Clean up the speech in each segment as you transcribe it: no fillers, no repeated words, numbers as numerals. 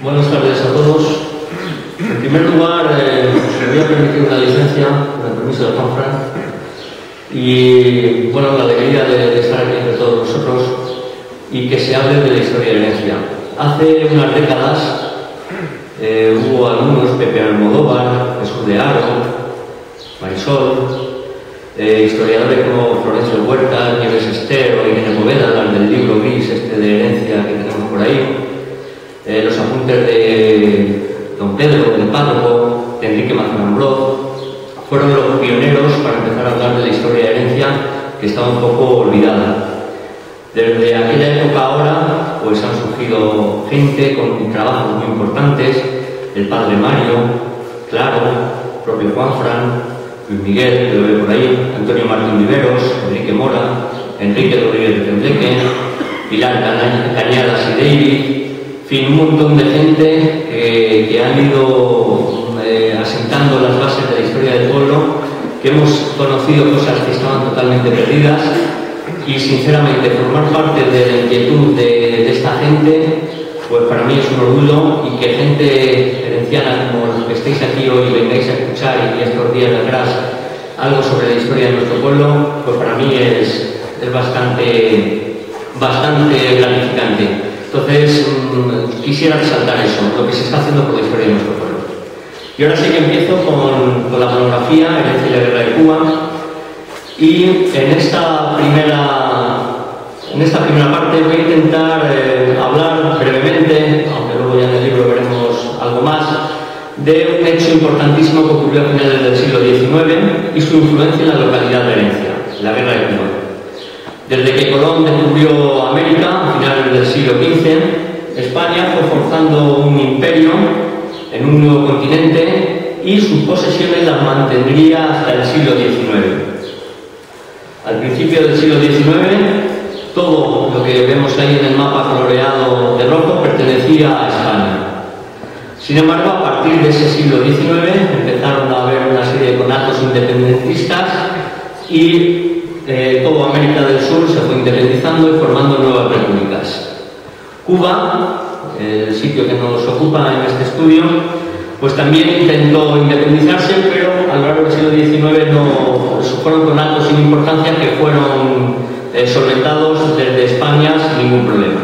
Buenas tardes a todos. En primer lugar, me voy a permitir una licencia, con el permiso de Juan Fran, y bueno, la alegría de estar aquí entre todos nosotros y que se hable de la historia de Herencia. Hace unas décadas hubo alumnos, Pepe Almodóvar, Jesús de Haro, Marisol, historiadores como Florencio Huerta, Nieves Estero, Irene Poveda, las del libro gris de Herencia que tenemos por ahí, los apuntes de don Pedro, del párroco, de Enrique Mazanambroz, fueron los pioneros para empezar a hablar de la historia de Herencia, que estaba un poco olvidada. Desde aquella época ahora, pues han surgido gente con trabajos muy importantes, el padre Mario, Claro, propio Juan Fran, Luis Miguel, que lo ve por ahí, Antonio Martín Viveros, Enrique Mora, Enrique Rodríguez de Tendleque, Pilar Cañadas y David, en fin, un montón de gente que han ido asentando las bases de la historia del pueblo, que hemos conocido cosas que estaban totalmente perdidas, y sinceramente formar parte de la inquietud de esta gente, pues para mí es un orgullo, y que gente herenciana como los que estáis aquí hoy vengáis a escuchar y estos días de atrás algo sobre la historia de nuestro pueblo, pues para mí es bastante gratificante. Entonces, quisiera resaltar eso, lo que se está haciendo por la historia de nuestro pueblo. Y ahora sí que empiezo con la monografía, Herencia y la Guerra de Cuba. Y en esta primera parte voy a intentar hablar brevemente, aunque luego ya en el libro veremos algo más, de un hecho importantísimo que ocurrió a finales del siglo XIX y su influencia en la localidad de Herencia, la Guerra de Cuba. Desde que Colón descubrió América, a finales del siglo XV, España fue forzando un imperio en un nuevo continente y sus posesiones las mantendría hasta el siglo XIX. Al principio del siglo XIX, todo lo que vemos ahí en el mapa coloreado de rojo pertenecía a España. Sin embargo, a partir de ese siglo XIX empezaron a haber una serie de conatos independentistas y toda América del Sur se fue independizando y formando nuevas repúblicas. Cuba, el sitio que nos ocupa en este estudio, pues también intentó independizarse, pero a lo largo del siglo XIX fueron conatos sin importancia que fueron solventados desde España sin ningún problema.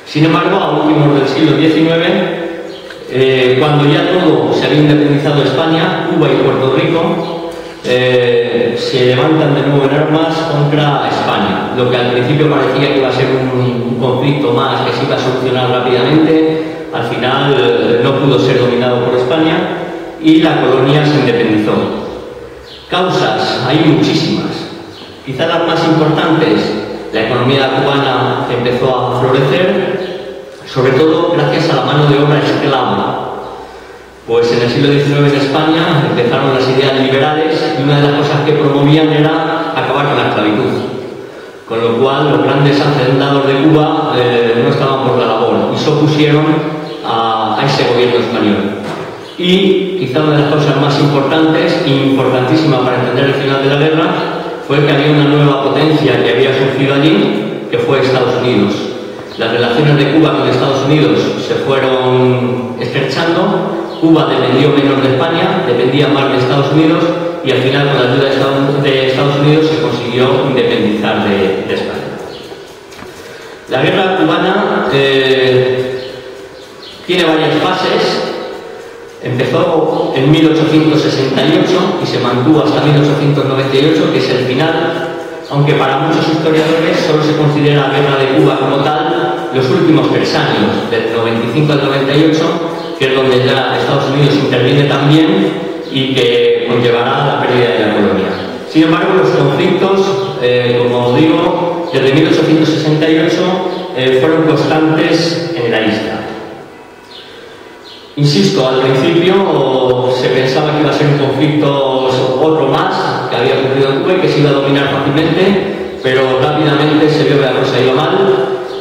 Sin embargo, a últimos del siglo XIX, cuando ya todo se había independizado España, Cuba y Puerto Rico se levantan de nuevo en armas contra España. Lo que al principio parecía que iba a ser un conflicto más que se iba a solucionar rápidamente, al final no pudo ser dominado por España y la colonia se independizó. Causas, hay muchísimas. Quizá las más importantes, la economía cubana empezó a florecer, sobre todo gracias a la mano de obra esclava. Pues en el siglo XIX en España empezaron las ideas liberales y una de las cosas que promovían era acabar con la esclavitud. Con lo cual los grandes hacendados de Cuba no estaban por la labor y se opusieron a ese gobierno español. Y quizá una de las cosas más importantes e importantísima para entender el final de la guerra fue que había una nueva potencia que había surgido allí, que fue Estados Unidos. Las relaciones de Cuba con Estados Unidos se fueron estrechando. Cuba dependió menos de España, dependía más de Estados Unidos y al final con la ayuda de Estados Unidos se consiguió independizar de España. La guerra cubana tiene varias fases. Empezó en 1868 y se mantuvo hasta 1898, que es el final, aunque para muchos historiadores solo se considera la guerra de Cuba como tal los últimos 3 años, del 95 al 98, que es donde ya Estados Unidos interviene también y que conllevará la pérdida de la colonia. Sin embargo, los conflictos, como digo, desde 1868 fueron constantes en la isla. Insisto, al principio se pensaba que iba a ser un conflicto otro más que había ocurrido en Cuba y que se iba a dominar fácilmente, pero rápidamente se vio que la cosa iba mal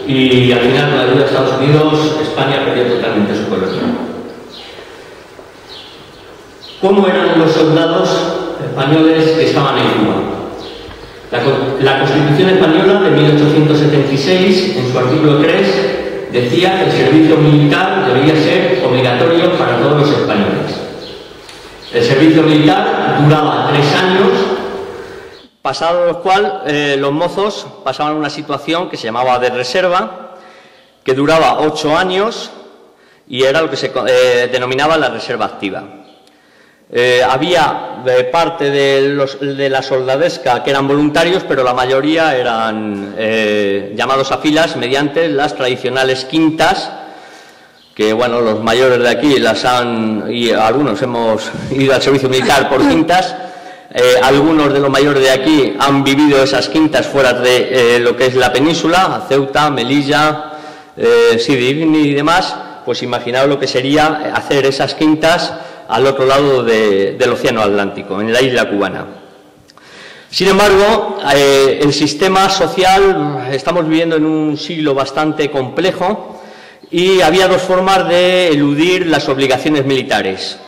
y al final, con la ayuda de Estados Unidos, España perdió totalmente su colonia. ¿Cómo eran los soldados españoles que estaban en Cuba? La Constitución Española de 1876, en su artículo 3, decía que el servicio militar debía ser obligatorio para todos los españoles. El servicio militar duraba 3 años, pasado los cuales los mozos pasaban a una situación que se llamaba de reserva, que duraba 8 años y era lo que se denominaba la reserva activa. Había parte de la soldadesca que eran voluntarios, pero la mayoría eran llamados a filas mediante las tradicionales quintas, que bueno, los mayores de aquí y algunos hemos ido al servicio militar por quintas. Algunos de los mayores de aquí han vivido esas quintas fuera de lo que es la península, Ceuta, Melilla, Sidi Ifni y demás. Pues imaginaos lo que sería hacer esas quintas al otro lado del Océano Atlántico, en la isla cubana. Sin embargo, el sistema social, estamos viviendo en un siglo bastante complejo y había 2 formas de eludir las obligaciones militares.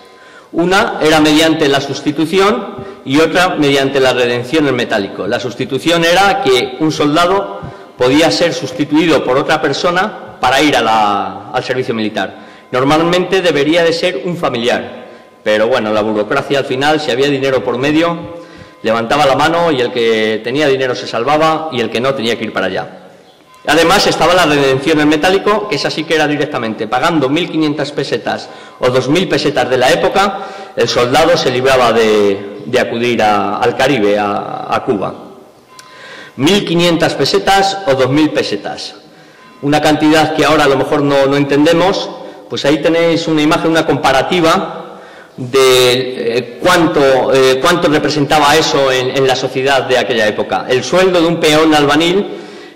Una era mediante la sustitución y otra mediante la redención en metálico. La sustitución era que un soldado podía ser sustituido por otra persona para ir al servicio militar. Normalmente debería de ser un familiar. Pero bueno, la burocracia al final, si había dinero por medio, levantaba la mano y el que tenía dinero se salvaba y el que no tenía que ir para allá. Además estaba la redención en metálico, que esa sí que era directamente, pagando 1.500 pesetas o 2.000 pesetas de la época, el soldado se libraba de acudir al Caribe, a Cuba. 1.500 pesetas o 2.000 pesetas. Una cantidad que ahora a lo mejor no entendemos, pues ahí tenéis una imagen, una comparativa de cuánto representaba eso en la sociedad de aquella época. El sueldo de un peón albanil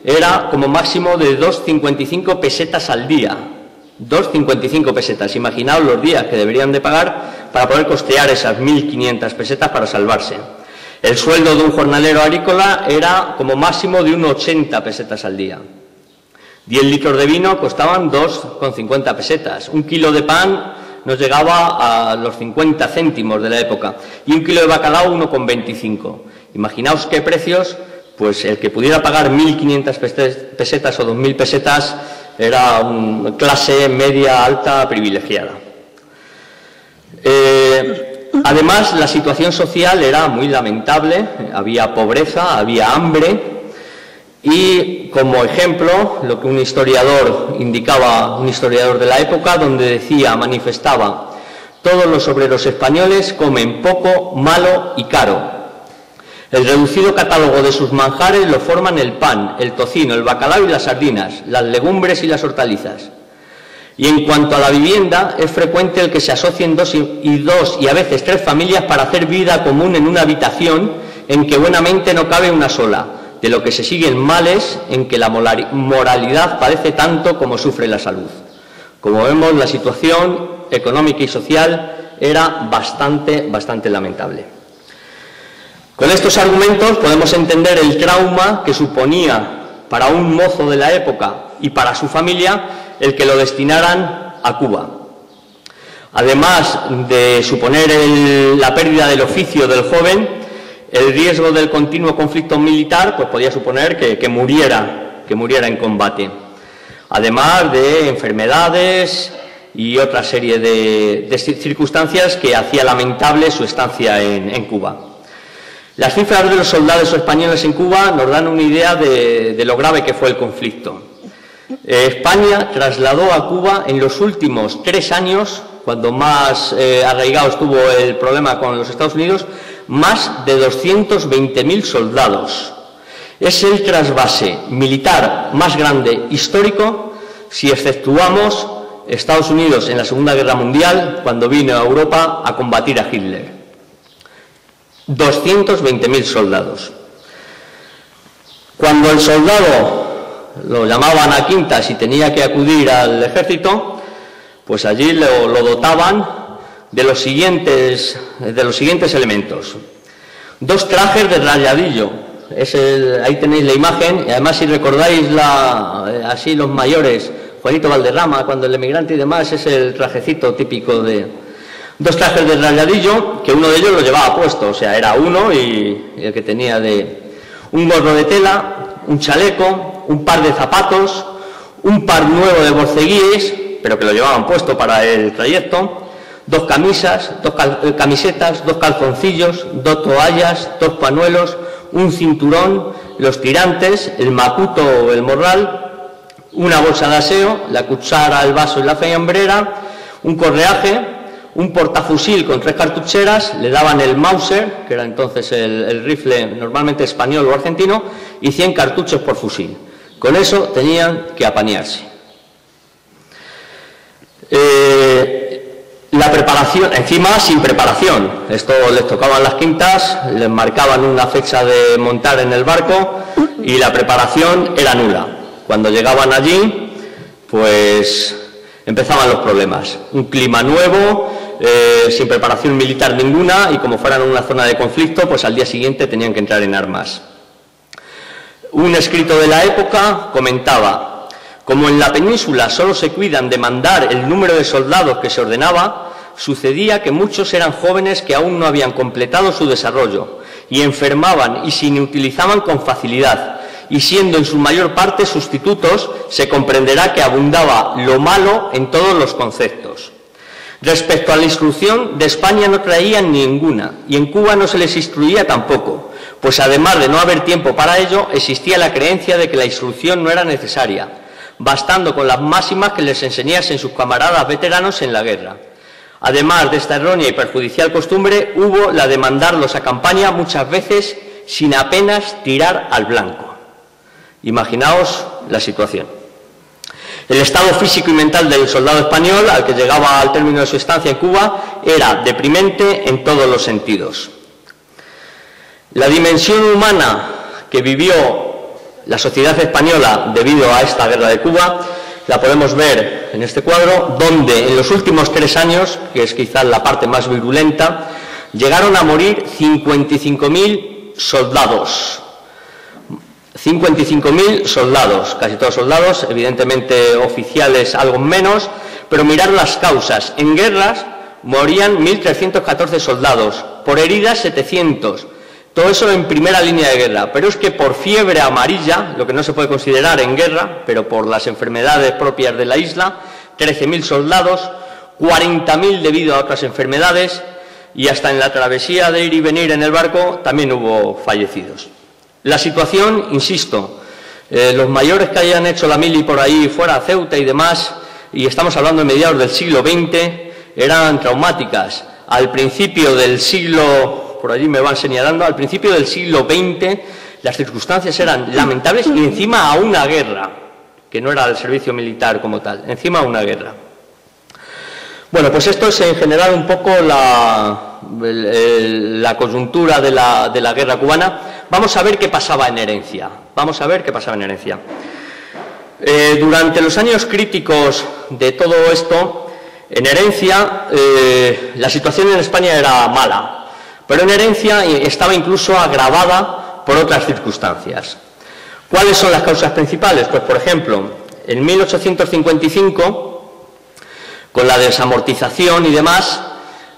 era como máximo de 2,55 pesetas al día. 2,55 pesetas. Imaginaos los días que deberían de pagar para poder costear esas 1.500 pesetas para salvarse. El sueldo de un jornalero agrícola era como máximo de 1,80 pesetas al día. 10 litros de vino costaban 2,50 pesetas. Un kilo de pan nos llegaba a los 50 céntimos de la época y un kilo de bacalao 1,25. Imaginaos qué precios, pues el que pudiera pagar 1.500 pesetas o 2.000 pesetas era una clase media alta privilegiada. Además, la situación social era muy lamentable, había pobreza, había hambre. Y como ejemplo, lo que un historiador indicaba, un historiador de la época, donde manifestaba, todos los obreros españoles comen poco, malo y caro. El reducido catálogo de sus manjares lo forman el pan, el tocino, el bacalao y las sardinas, las legumbres y las hortalizas. Y en cuanto a la vivienda, es frecuente el que se asocien dos y a veces 3 familias para hacer vida común en una habitación en que buenamente no cabe una sola, de lo que se siguen males en que la moralidad padece tanto como sufre la salud. Como vemos, la situación económica y social era bastante lamentable. Con estos argumentos podemos entender el trauma que suponía para un mozo de la época y para su familia el que lo destinaran a Cuba. Además de suponer la pérdida del oficio del joven, el riesgo del continuo conflicto militar pues podía suponer que muriera en combate, además de enfermedades y otra serie de circunstancias que hacía lamentable su estancia en Cuba. Las cifras de los soldados españoles en Cuba nos dan una idea de lo grave que fue el conflicto. España trasladó a Cuba en los últimos 3 años, cuando más arraigado estuvo el problema con los Estados Unidos, más de 220.000 soldados. Es el trasvase militar más grande histórico si exceptuamos Estados Unidos en la Segunda Guerra Mundial, cuando vino a Europa a combatir a Hitler. 220.000 soldados. Cuando el soldado lo llamaban a quintas y tenía que acudir al ejército, pues allí lo dotaban de los siguientes elementos. 2 trajes de rayadillo, ahí tenéis la imagen, y además si recordáis así los mayores, Juanito Valderrama, cuando el emigrante y demás, es el trajecito típico de 2 trajes de rayadillo, que uno de ellos lo llevaba puesto, o sea, era uno y el que tenía un gorro de tela, un chaleco, un par de zapatos, un par nuevo de borceguíes, pero que lo llevaban puesto para el trayecto, 2 camisas, 2 camisetas, 2 calzoncillos, 2 toallas, 2 pañuelos, un cinturón, los tirantes, el macuto o el morral, una bolsa de aseo, la cuchara, el vaso y la fiambrera, un correaje, un portafusil con 3 cartucheras, le daban el Mauser, que era entonces el rifle normalmente español o argentino, y 100 cartuchos por fusil. Con eso tenían que apañarse. La preparación, encima sin preparación, esto les tocaban las quintas, les marcaban una fecha de montar en el barco y la preparación era nula. Cuando llegaban allí, pues empezaban los problemas. Un clima nuevo, sin preparación militar ninguna, y como fueran una zona de conflicto, pues al día siguiente tenían que entrar en armas. Un escrito de la época comentaba: como en la península solo se cuidan de mandar el número de soldados que se ordenaba, sucedía que muchos eran jóvenes que aún no habían completado su desarrollo, y enfermaban y se inutilizaban con facilidad, y siendo en su mayor parte sustitutos, se comprenderá que abundaba lo malo en todos los conceptos. Respecto a la instrucción, de España no traían ninguna, y en Cuba no se les instruía tampoco, pues además de no haber tiempo para ello, existía la creencia de que la instrucción no era necesaria, bastando con las máximas que les enseñasen sus camaradas veteranos en la guerra. Además de esta errónea y perjudicial costumbre, hubo la de mandarlos a campaña muchas veces sin apenas tirar al blanco. Imaginaos la situación. El estado físico y mental del soldado español, al que llegaba al término de su estancia en Cuba, era deprimente en todos los sentidos. La dimensión humana que vivió la sociedad española debido a esta guerra de Cuba la podemos ver en este cuadro, donde en los últimos 3 años, que es quizás la parte más virulenta, llegaron a morir 55.000 soldados. 55.000 soldados, casi todos soldados, evidentemente oficiales algo menos, pero mirad las causas. En guerras morían 1.314 soldados, por heridas 700, todo eso en primera línea de guerra, pero es que por fiebre amarilla, lo que no se puede considerar en guerra, pero por las enfermedades propias de la isla, 13.000 soldados, 40.000 debido a otras enfermedades, y hasta en la travesía de ir y venir en el barco también hubo fallecidos. La situación, insisto, los mayores que hayan hecho la mili por ahí fuera, Ceuta y demás, y estamos hablando de mediados del siglo XX, eran traumáticas. Al principio del siglo, por allí me van señalando, al principio del siglo XX las circunstancias eran lamentables y encima a una guerra, que no era el servicio militar como tal, encima a una guerra. Bueno, pues esto es en general un poco la coyuntura de la guerra cubana. Vamos a ver qué pasaba en herencia. Durante los años críticos de todo esto, en herencia, la situación en España era mala, pero en herencia estaba incluso agravada por otras circunstancias. ¿Cuáles son las causas principales? Pues, por ejemplo, en 1855, con la desamortización y demás,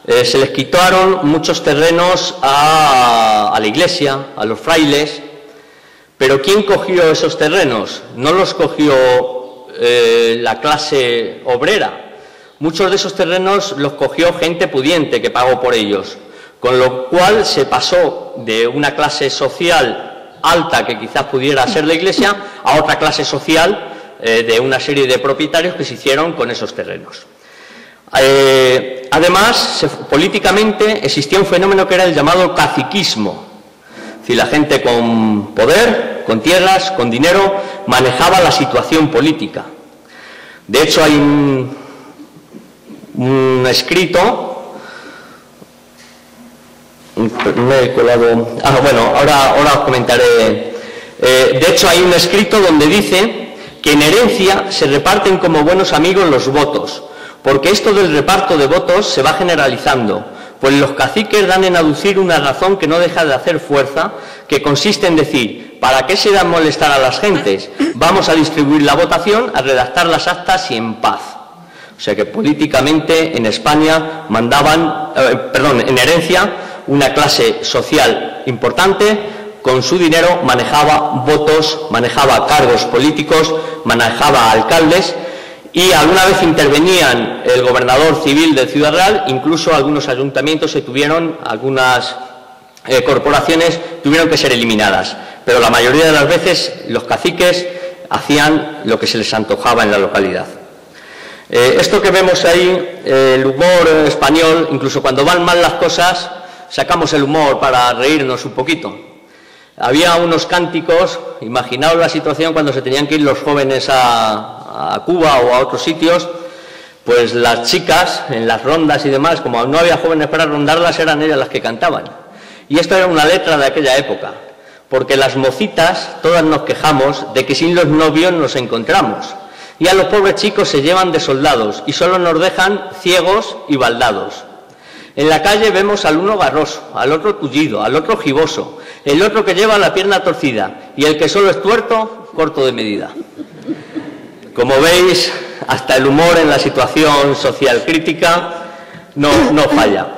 se les quitaron muchos terrenos a la iglesia, a los frailes, pero ¿quién cogió esos terrenos? No los cogió la clase obrera. Muchos de esos terrenos los cogió gente pudiente que pagó por ellos, con lo cual se pasó de una clase social alta que quizás pudiera ser la iglesia a otra clase social de una serie de propietarios que se hicieron con esos terrenos. Además, políticamente existía un fenómeno que era el llamado caciquismo. Es decir, la gente con poder, con tierras, con dinero, manejaba la situación política. De hecho, hay un escrito, me he colado, ahora os comentaré. De hecho, hay un escrito donde dice que en herencia se reparten como buenos amigos los votos, porque esto del reparto de votos se va generalizando, pues los caciques dan en aducir una razón que no deja de hacer fuerza, que consiste en decir: ¿para qué se da molestar a las gentes? Vamos a distribuir la votación, a redactar las actas y en paz. O sea que políticamente en España mandaban, en herencia, una clase social importante, con su dinero manejaba votos, manejaba cargos políticos, manejaba alcaldes y alguna vez intervenían el gobernador civil de Ciudad Real, incluso algunos ayuntamientos algunas corporaciones tuvieron que ser eliminadas, pero la mayoría de las veces los caciques hacían lo que se les antojaba en la localidad. Esto que vemos ahí, el humor español, incluso cuando van mal las cosas, sacamos el humor para reírnos un poquito. Había unos cánticos, imaginaos la situación cuando se tenían que ir los jóvenes a Cuba o a otros sitios, pues las chicas en las rondas y demás, como no había jóvenes para rondarlas, eran ellas las que cantaban. Y esto era una letra de aquella época, porque las mocitas todas nos quejamos de que sin los novios nos encontramos. Y a los pobres chicos se llevan de soldados y solo nos dejan ciegos y baldados. En la calle vemos al uno garroso, al otro tullido, al otro giboso, el otro que lleva la pierna torcida y el que solo es tuerto, corto de medida. Como veis, hasta el humor en la situación social crítica no falla.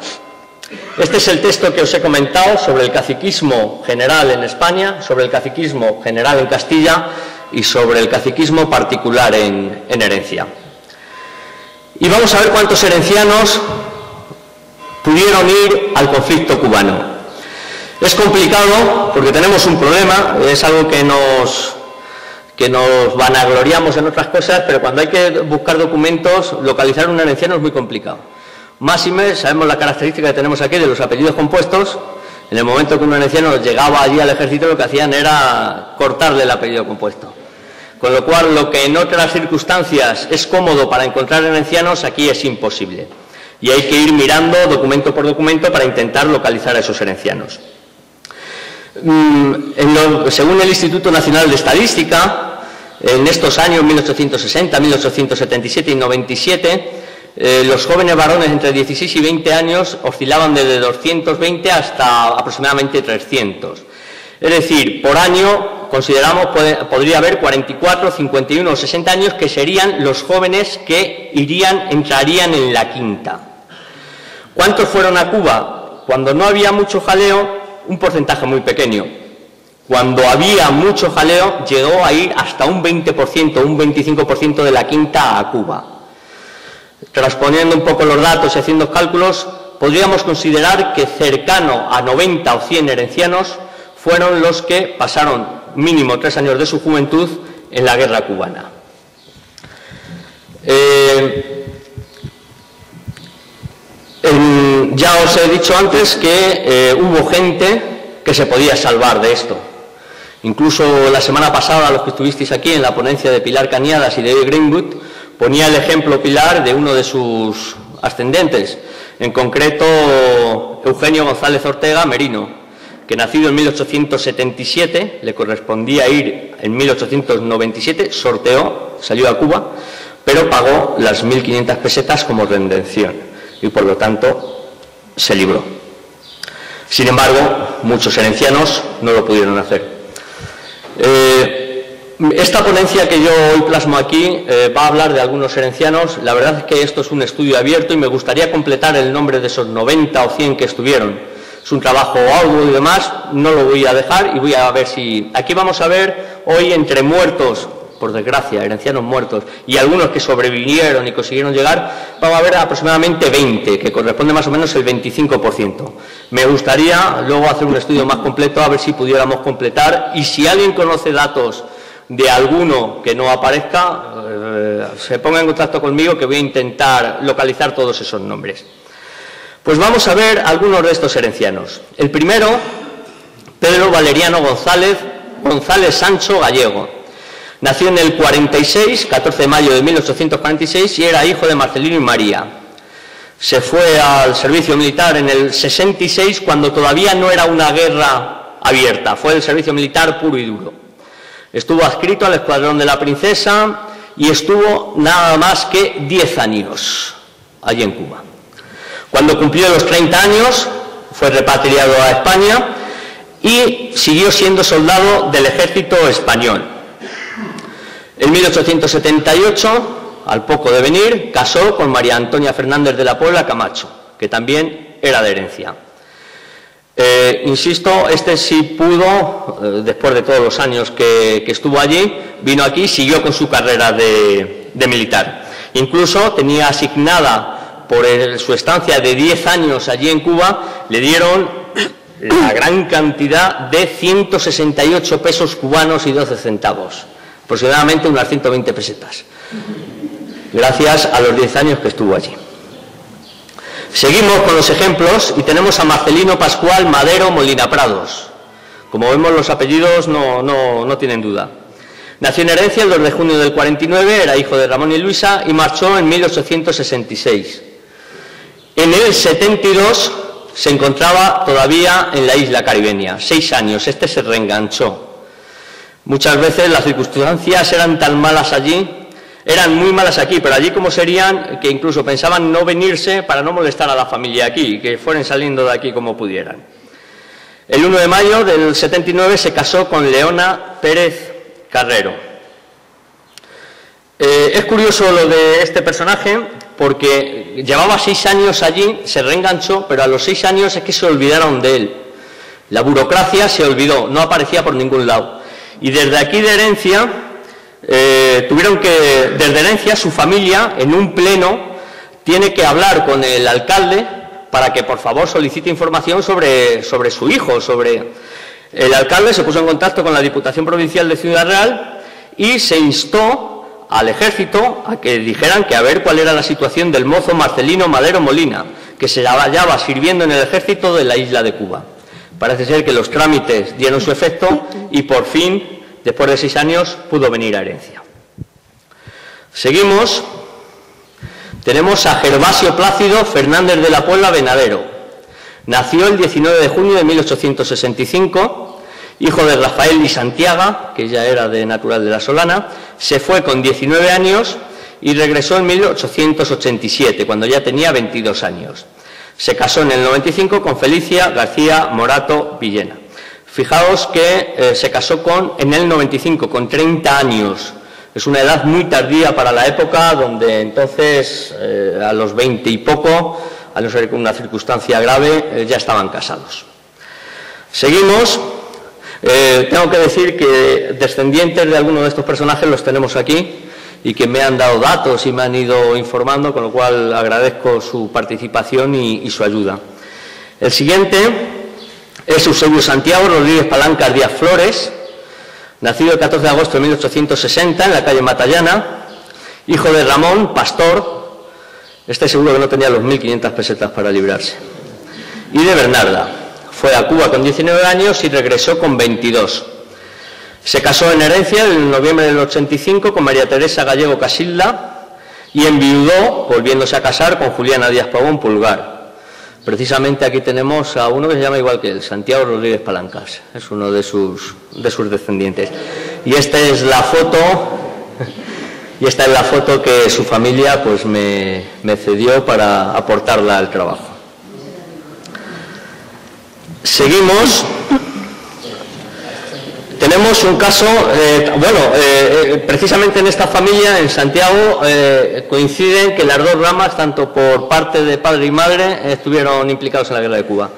Este es el texto que os he comentado sobre el caciquismo general en España, sobre el caciquismo general en Castilla y sobre el caciquismo particular en herencia. Y vamos a ver cuántos herencianos pudieron ir al conflicto cubano. Es complicado porque tenemos un problema, es algo que nos vanagloriamos en otras cosas, pero cuando hay que buscar documentos, localizar un herenciano es muy complicado. Máxime, sabemos la característica que tenemos aquí de los apellidos compuestos. En el momento que un herenciano llegaba allí al ejército, lo que hacían era cortarle el apellido compuesto. Con lo cual, lo que en otras circunstancias es cómodo para encontrar herencianos, aquí es imposible. Y hay que ir mirando documento por documento para intentar localizar a esos herencianos. Según el Instituto Nacional de Estadística, en estos años 1860, 1877 y 97, los jóvenes varones entre 16 y 20 años oscilaban desde 220 hasta aproximadamente 300. Es decir, por año consideramos podría haber 44, 51 o 60 años que serían los jóvenes que entrarían en la quinta. ¿Cuántos fueron a Cuba? Cuando no había mucho jaleo, un porcentaje muy pequeño. Cuando había mucho jaleo, llegó a ir hasta un 20%, un 25% de la quinta a Cuba. Transponiendo un poco los datos y haciendo cálculos, podríamos considerar que cercano a 90 o 100 herencianos fueron los que pasaron mínimo 3 años de su juventud en la guerra cubana. Ya os he dicho antes que hubo gente que se podía salvar de esto. Incluso la semana pasada, los que estuvisteis aquí en la ponencia de Pilar Cañadas y de Greenwood, ponía el ejemplo Pilar de uno de sus ascendentes, en concreto Eugenio González Ortega Merino, que nacido en 1877, le correspondía ir en 1897, sorteó, salió a Cuba, pero pagó las 1.500 pesetas como redención y por lo tanto se libró. Sin embargo, muchos herencianos no lo pudieron hacer. Esta ponencia que yo hoy plasmo aquí va a hablar de algunos herencianos. La verdad es que esto es un estudio abierto y me gustaría completar el nombre de esos 90 o 100 que estuvieron. Es un trabajo arduo y demás, no lo voy a dejar y voy a ver si... Aquí vamos a ver hoy entre muertos, por desgracia, herencianos muertos, y algunos que sobrevivieron y consiguieron llegar, vamos a ver aproximadamente 20, que corresponde más o menos el 25%. Me gustaría luego hacer un estudio más completo a ver si pudiéramos completar, y si alguien conoce datos de alguno que no aparezca, se ponga en contacto conmigo, que voy a intentar localizar todos esos nombres. Pues vamos a ver algunos de estos herencianos. El primero, Pedro Valeriano González Sancho Gallego. Nació en el 46, 14 de mayo de 1846, y era hijo de Marcelino y María. Se fue al servicio militar en el 66, cuando todavía no era una guerra abierta, fue el servicio militar puro y duro. Estuvo adscrito al Escuadrón de la Princesa y estuvo nada más que 10 años allí en Cuba. Cuando cumplió los 30 años, fue repatriado a España y siguió siendo soldado del ejército español. En 1878 al poco de venir, casó con María Antonia Fernández de la Puebla Camacho, que también era de herencia. Insisto, este sí pudo, después de todos los años que estuvo allí, vino aquí y siguió con su carrera de militar. Incluso tenía asignada, por su estancia de 10 años allí en Cuba, le dieron la gran cantidad de 168 pesos cubanos y 12 centavos, aproximadamente unas 120 pesetas, gracias a los 10 años que estuvo allí. Seguimos con los ejemplos y tenemos a Marcelino Pascual Madero Molina Prados. Como vemos, los apellidos no tienen duda. Nació en Herencia el 2 de junio del 49, era hijo de Ramón y Luisa y marchó en 1866. En el 72 se encontraba todavía en la isla caribeña, 6 años, se reenganchó. Muchas veces las circunstancias eran tan malas allí, eran muy malas aquí, pero allí como serían, que incluso pensaban no venirse para no molestar a la familia aquí, que fueran saliendo de aquí como pudieran. El 1 de mayo del 79 se casó con Leona Pérez Carrero. Es curioso lo de este personaje porque llevaba 6 años allí, se reenganchó, pero a los 6 años es que se olvidaron de él. La burocracia se olvidó, no aparecía por ningún lado. Y desde aquí de Herencia, desde Herencia su familia, en un pleno, tiene que hablar con el alcalde para que por favor solicite información sobre su hijo. El alcalde se puso en contacto con la Diputación Provincial de Ciudad Real y se instó al ejército a que dijeran que a ver cuál era la situación del mozo Marcelino Madero Molina, que se hallaba sirviendo en el ejército de la isla de Cuba. Parece ser que los trámites dieron su efecto y por fin, después de 6 años, pudo venir a Herencia. Seguimos. Tenemos a Gervasio Plácido Fernández de la Puebla Venadero. Nació el 19 de junio de 1865, hijo de Rafael y Santiago, que ya era natural de La Solana. Se fue con 19 años y regresó en 1887, cuando ya tenía 22 años. Se casó en el 95 con Felicia García Morato Villena. Fijaos que se casó en el 95, con 30 años. Es una edad muy tardía para la época, donde entonces a los 20 y poco, a no ser que una circunstancia grave, ya estaban casados. Seguimos. Tengo que decir que descendientes de algunos de estos personajes los tenemos aquí y que me han dado datos y me han ido informando, con lo cual agradezco su participación y su ayuda. El siguiente es Eusebio Santiago Rodríguez Palancas Díaz Flores, nacido el 14 de agosto de 1860 en la calle Matallana, hijo de Ramón, pastor, seguro que no tenía los 1.500 pesetas para librarse, y de Bernarda. Fue a Cuba con 19 años y regresó con 22. Se casó en Herencia en noviembre del 85 con María Teresa Gallego Casilda y enviudó, volviéndose a casar con Juliana Díaz Pavón Pulgar. Precisamente aquí tenemos a uno que se llama igual que él, Santiago Rodríguez Palancas, es uno de sus descendientes. Y esta es la foto que su familia pues me cedió para aportarla al trabajo. Seguimos. Tenemos un caso, precisamente en esta familia, en Santiago, coinciden que las dos ramas, tanto por parte de padre y madre, estuvieron implicados en la guerra de Cuba.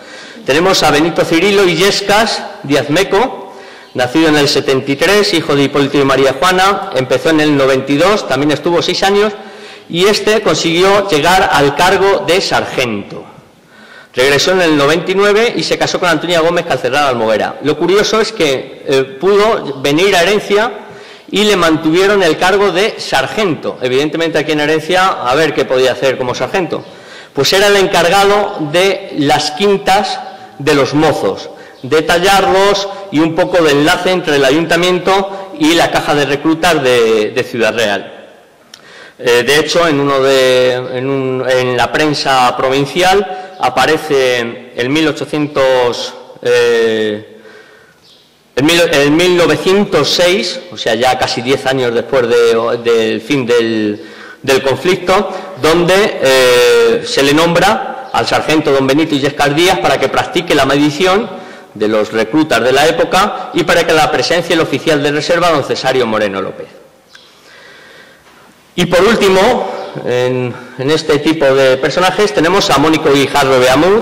Tenemos a Benito Cirilo Illescas Díaz Meco, nacido en el 73, hijo de Hipólito y María Juana, empezó en el 92, también estuvo 6 años, y consiguió llegar al cargo de sargento. Regresó en el 99 y se casó con Antonia Gómez Calcerrada Almoguera. Lo curioso es que pudo venir a Herencia y le mantuvieron el cargo de sargento. Evidentemente aquí en Herencia, a ver qué podía hacer como sargento. Pues era el encargado de las quintas de los mozos, de tallarlos y un poco de enlace entre el ayuntamiento y la caja de reclutas de Ciudad Real. De hecho, en la prensa provincial aparece en 1906, o sea, ya casi 10 años después del fin del conflicto, donde se le nombra al sargento don Benito Illescas Díaz para que practique la medición de los reclutas de la época y para que la presencia el oficial de reserva don Cesario Moreno López. Y por último, en este tipo de personajes tenemos a Mónico Guijarro Beamud,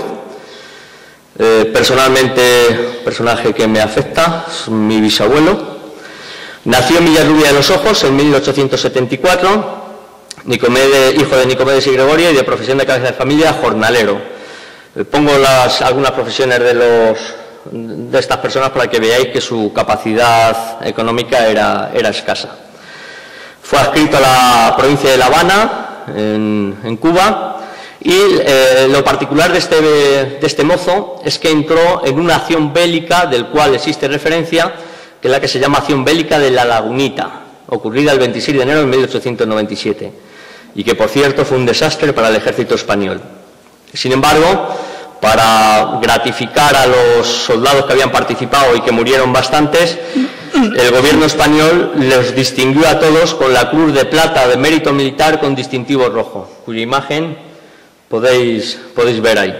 personalmente, personaje que me afecta, es mi bisabuelo. Nació en Villarrubia de los Ojos en 1874, hijo de Nicomedes y Gregoria y de profesión de cabeza de familia, jornalero. Pongo algunas profesiones de estas personas para que veáis que su capacidad económica era escasa. Fue adscrito a la provincia de La Habana, en Cuba, y lo particular de este mozo es que entró en una acción bélica del cual existe referencia, que es la que se llama Acción Bélica de la Lagunita, ocurrida el 26 de enero de 1897, y que, por cierto, fue un desastre para el ejército español. Sin embargo, para gratificar a los soldados que habían participado y que murieron bastantes, el gobierno español los distinguió a todos con la Cruz de Plata de Mérito Militar con distintivo rojo, cuya imagen podéis ver ahí.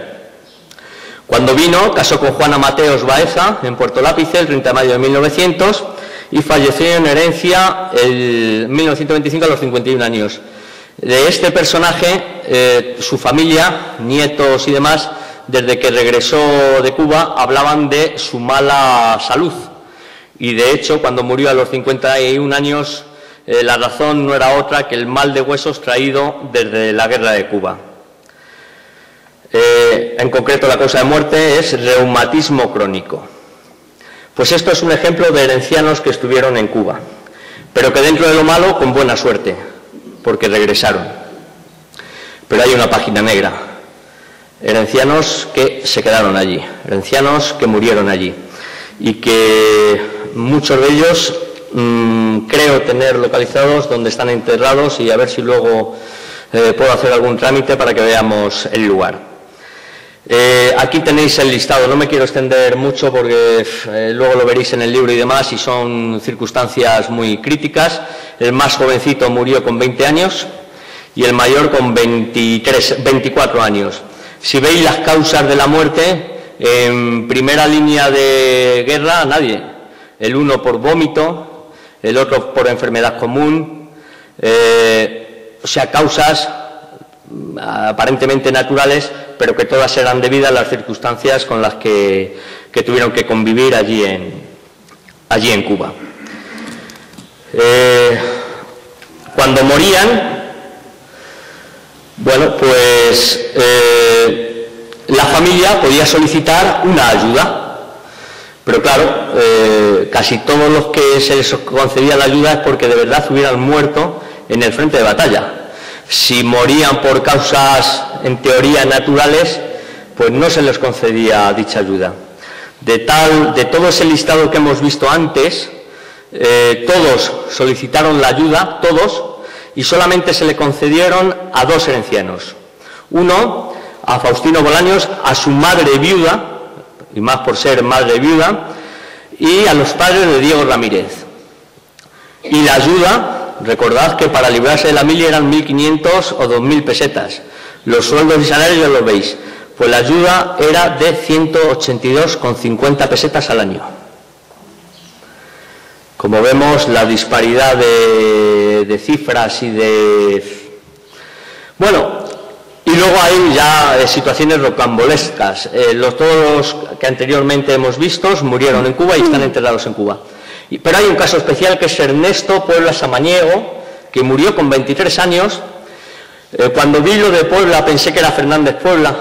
Cuando vino, casó con Juana Mateos Baeza en Puerto Lápice el 30 de mayo de 1900 y falleció en herencia en 1925 a los 51 años. De este personaje, su familia, nietos y demás, desde que regresó de Cuba, hablaban de su mala salud. Y de hecho, cuando murió a los 51 años, la razón no era otra que el mal de huesos traído desde la guerra de Cuba. En concreto, la causa de muerte es reumatismo crónico. Pues esto es un ejemplo de herencianos que estuvieron en Cuba, pero que dentro de lo malo, con buena suerte, porque regresaron. Pero hay una página negra. Herencianos que se quedaron allí, herencianos que murieron allí, y que muchos de ellos creo tener localizados donde están enterrados, y a ver si luego puedo hacer algún trámite para que veamos el lugar. Aquí tenéis el listado, no me quiero extender mucho porque luego lo veréis en el libro y demás, y son circunstancias muy críticas. El más jovencito murió con 20 años y el mayor con 24 años. Si veis las causas de la muerte, en primera línea de guerra, nadie. El uno por vómito, el otro por enfermedad común, o sea, causas aparentemente naturales, pero que todas eran debidas a las circunstancias con las que tuvieron que convivir allí en Cuba. Cuando morían, bueno, pues la familia podía solicitar una ayuda, pero claro, casi todos los que se les concedía la ayuda es porque de verdad hubieran muerto en el frente de batalla. Si morían por causas, en teoría, naturales, pues no se les concedía dicha ayuda. De todo ese listado que hemos visto antes, todos solicitaron la ayuda, todos, y solamente se le concedieron a dos herencianos. Uno, a Faustino Bolaños, a su madre viuda, y más por ser madre viuda, y a los padres de Diego Ramírez. Y la ayuda, recordad que para librarse de la mili eran 1.500 o 2.000 pesetas. Los sueldos y salarios ya los veis. Pues la ayuda era de 182,50 pesetas al año. Como vemos, la disparidad de cifras y de... Bueno, y luego hay ya situaciones rocambolescas. Todos los que anteriormente hemos visto murieron en Cuba y están enterrados en Cuba. Pero hay un caso especial que es Ernesto Puebla Samaniego, que murió con 23 años. Cuando vi lo de Puebla pensé que era Fernández Puebla,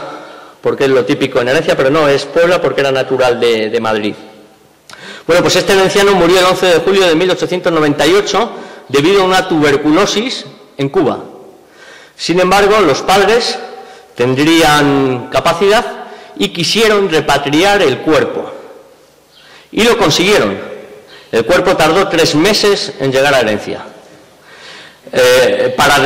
porque es lo típico en herencia, pero no, es Puebla porque era natural de Madrid. Bueno, pues este herenciano murió el 11 de julio de 1898 debido a una tuberculosis en Cuba. Sin embargo, los padres tendrían capacidad y quisieron repatriar el cuerpo. Y lo consiguieron. El cuerpo tardó 3 meses en llegar a herencia. Para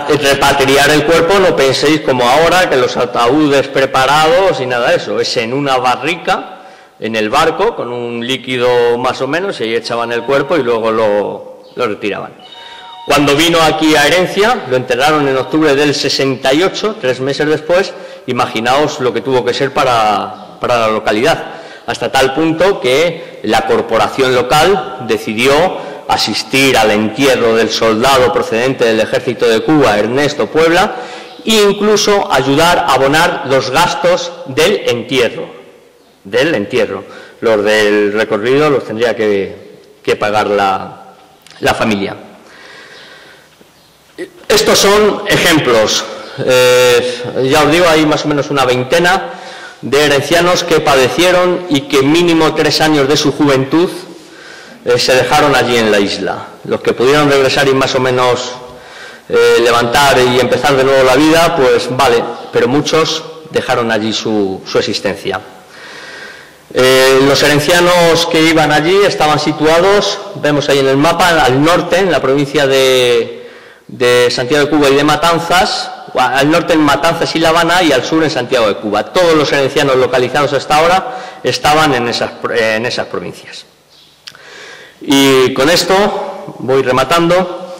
repatriar el cuerpo no penséis como ahora, que los ataúdes preparados y nada de eso. Es en una barrica, en el barco, con un líquido más o menos, y ahí echaban el cuerpo y luego lo retiraban. Cuando vino aquí a herencia, lo enterraron en octubre del 68, 3 meses después. Imaginaos lo que tuvo que ser para la localidad. Hasta tal punto que la corporación local decidió asistir al entierro del soldado procedente del ejército de Cuba, Ernesto Puebla, e incluso ayudar a abonar los gastos del entierro. Los del recorrido los tendría que pagar la familia. Estos son ejemplos. Ya os digo, hay más o menos una veintena de herencianos que padecieron y que mínimo 3 años de su juventud se dejaron allí en la isla. Los que pudieron regresar y más o menos levantar y empezar de nuevo la vida, pues vale, pero muchos dejaron allí su existencia. Los herencianos que iban allí estaban situados, vemos ahí en el mapa, al norte, en la provincia de Santiago de Cuba y de Matanzas, al norte en Matanzas y La Habana y al sur en Santiago de Cuba. Todos los herencianos localizados hasta ahora estaban en esas provincias. Y con esto voy rematando.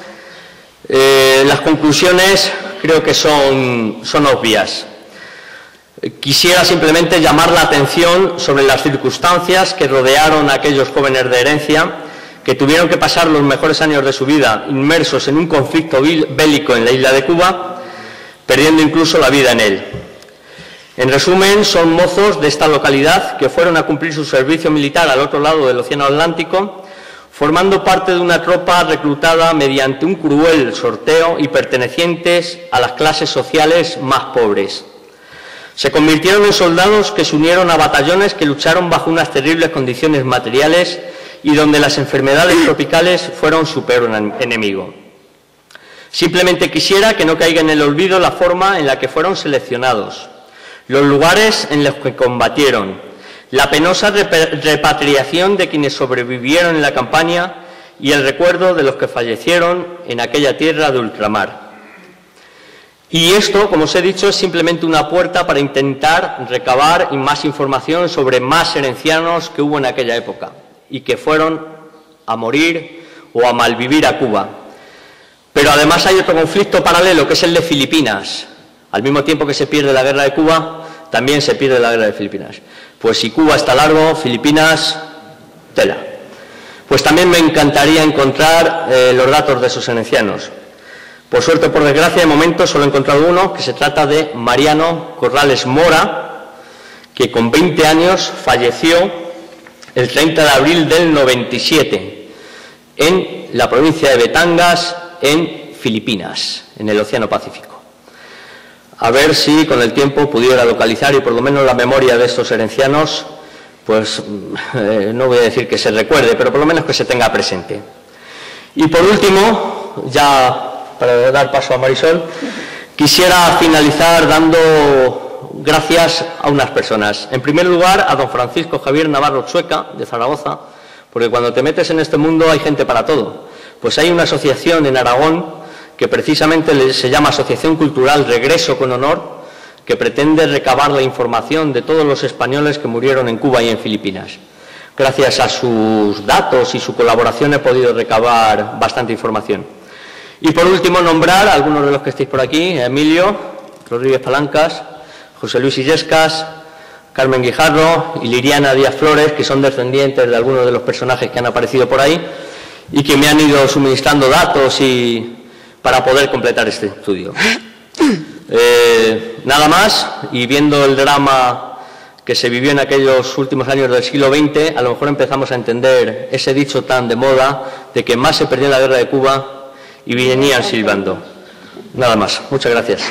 Las conclusiones creo que son obvias. Quisiera simplemente llamar la atención sobre las circunstancias que rodearon a aquellos jóvenes de herencia que tuvieron que pasar los mejores años de su vida inmersos en un conflicto bélico en la isla de Cuba, perdiendo incluso la vida en él. En resumen, son mozos de esta localidad que fueron a cumplir su servicio militar al otro lado del Océano Atlántico, formando parte de una tropa reclutada mediante un cruel sorteo y pertenecientes a las clases sociales más pobres. Se convirtieron en soldados que se unieron a batallones que lucharon bajo unas terribles condiciones materiales y donde las enfermedades tropicales fueron su peor enemigo. Simplemente quisiera que no caiga en el olvido la forma en la que fueron seleccionados, los lugares en los que combatieron, la penosa repatriación de quienes sobrevivieron en la campaña y el recuerdo de los que fallecieron en aquella tierra de ultramar. Y esto, como os he dicho, es simplemente una puerta para intentar recabar más información sobre más herencianos que hubo en aquella época y que fueron a morir o a malvivir a Cuba. Pero además hay otro conflicto paralelo, que es el de Filipinas. Al mismo tiempo que se pierde la guerra de Cuba, también se pierde la guerra de Filipinas. Pues si Cuba está largo, Filipinas, tela. Pues también me encantaría encontrar los datos de esos herencianos. Por suerte o por desgracia, de momento solo he encontrado uno, que se trata de Mariano Corrales Mora, que con 20 años falleció el 30 de abril del 97 en la provincia de Batangas, en Filipinas, en el Océano Pacífico. A ver si con el tiempo pudiera localizar y por lo menos la memoria de estos herencianos, pues no voy a decir que se recuerde, pero por lo menos que se tenga presente. Y por último, ya para dar paso a Marisol, quisiera finalizar dando gracias a unas personas. En primer lugar, a don Francisco Javier Navarro Chueca, de Zaragoza, porque cuando te metes en este mundo hay gente para todo. Pues hay una asociación en Aragón que precisamente se llama Asociación Cultural Regreso con Honor, que pretende recabar la información de todos los españoles que murieron en Cuba y en Filipinas. Gracias a sus datos y su colaboración he podido recabar bastante información. Y por último, nombrar a algunos de los que estáis por aquí: Emilio Rodríguez Palancas, José Luis Illescas, Carmen Guijarro y Liriana Díaz Flores, que son descendientes de algunos de los personajes que han aparecido por ahí y que me han ido suministrando datos para poder completar este estudio. Nada más, y viendo el drama que se vivió en aquellos últimos años del siglo XX, a lo mejor empezamos a entender ese dicho tan de moda de que más se perdió en la guerra de Cuba y venían silbando. Nada más. Muchas gracias.